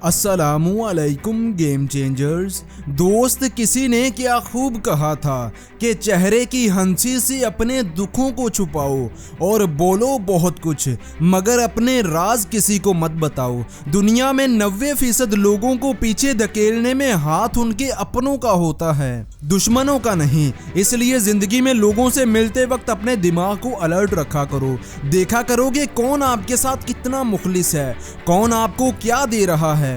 अस्सलामुअलैकुम game changers. दोस्त, किसी ने क्या खूब कहा था कि चेहरे की हंसी से अपने दुखों को छुपाओ और बोलो बहुत कुछ, मगर अपने राज किसी को मत बताओ। दुनिया में 90% लोगों को पीछे धकेलने में हाथ उनके अपनों का होता है, दुश्मनों का नहीं। इसलिए जिंदगी में लोगों से मिलते वक्त अपने दिमाग को अलर्ट रखा करो। देखा करोगे कौन आपके साथ कितना मुखलिस है, कौन आपको क्या दे रहा है,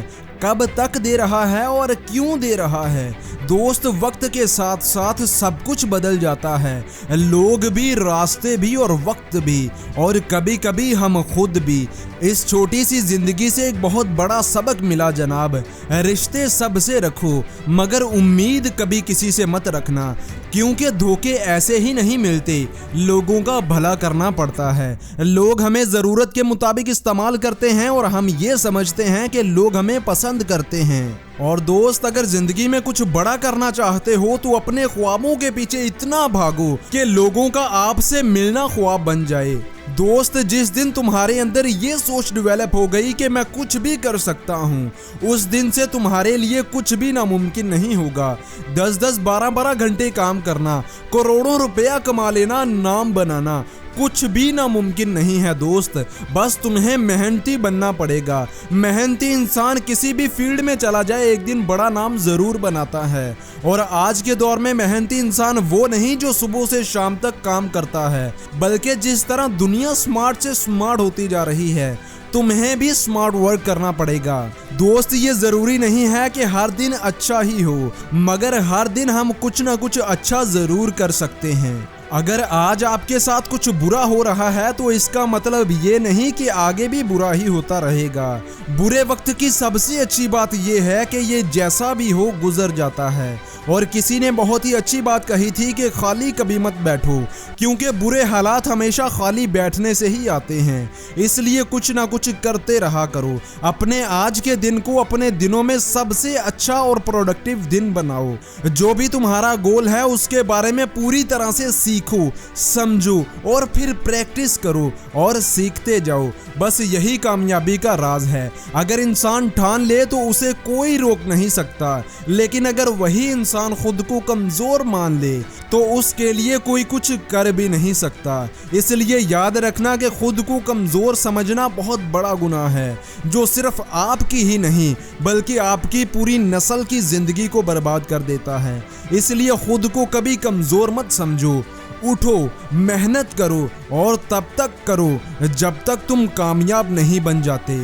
कब तक दे रहा है और क्यों दे रहा है। दोस्त, वक्त के साथ साथ सब कुछ बदल जाता है, लोग भी, रास्ते भी और वक्त भी, और कभी कभी हम खुद भी। इस छोटी सी जिंदगी से एक बहुत बड़ा सबक मिला जनाब। रिश्ते सबसे रखो मगर उम्मीद कभी किसी से मत रखना, क्योंकि धोखे ऐसे ही नहीं मिलते, लोगों का भला करना पड़ता है। लोग हमें ज़रूरत के मुताबिक इस्तेमाल करते हैं और हम ये समझते हैं कि लोग हमें पसंद करते हैं। और दोस्त, अगर जिंदगी में कुछ बड़ा करना चाहते हो तो अपने ख्वाबों के पीछे इतना भागो कि लोगों का आपसे मिलना ख्वाब बन जाए। दोस्त, जिस दिन तुम्हारे अंदर ये सोच डेवलप हो गई कि मैं कुछ भी कर सकता हूँ, उस दिन से तुम्हारे लिए कुछ भी नामुमकिन नहीं होगा। 10-10, 12-12 घंटे काम करना, करोड़ों रुपया कमा लेना, नाम बनाना, कुछ भी नामुमकिन नहीं है दोस्त। बस तुम्हें मेहनती बनना पड़ेगा। मेहनती इंसान किसी भी फील्ड में चला जाए एक दिन बड़ा नाम जरूर बनाता है। और आज के दौर में मेहनती इंसान वो नहीं जो सुबह से शाम तक काम करता है, बल्कि जिस तरह दुनिया स्मार्ट से स्मार्ट होती जा रही है, तुम्हें भी स्मार्ट वर्क करना पड़ेगा। दोस्त, ये जरूरी नहीं है कि हर दिन अच्छा ही हो, मगर हर दिन हम कुछ ना कुछ अच्छा जरूर कर सकते हैं। अगर आज आपके साथ कुछ बुरा हो रहा है तो इसका मतलब ये नहीं कि आगे भी बुरा ही होता रहेगा। बुरे वक्त की सबसे अच्छी बात ये है कि ये जैसा भी हो गुजर जाता है। और किसी ने बहुत ही अच्छी बात कही थी कि खाली कभी मत बैठो, क्योंकि बुरे हालात हमेशा खाली बैठने से ही आते हैं। इसलिए कुछ ना कुछ करते रहा करो। अपने आज के दिन को अपने दिनों में सबसे अच्छा और प्रोडक्टिव दिन बनाओ। जो भी तुम्हारा गोल है उसके बारे में पूरी तरह से सीखो, समझो और फिर प्रैक्टिस करो और सीखते जाओ। बस यही कामयाबी का राज है। अगर इंसान ठान ले तो उसे कोई रोक नहीं सकता, लेकिन अगर वही इंसान खुद को कमजोर मान ले तो उसके लिए कोई कुछ कर भी नहीं सकता। इसलिए याद रखना कि खुद को कमजोर समझना बहुत बड़ा गुनाह है, जो सिर्फ आपकी ही नहीं बल्कि आपकी पूरी नस्ल की जिंदगी को बर्बाद कर देता है। इसलिए खुद को कभी कमजोर मत समझो। उठो, मेहनत करो और तब तक करो जब तक तुम कामयाब नहीं बन जाते।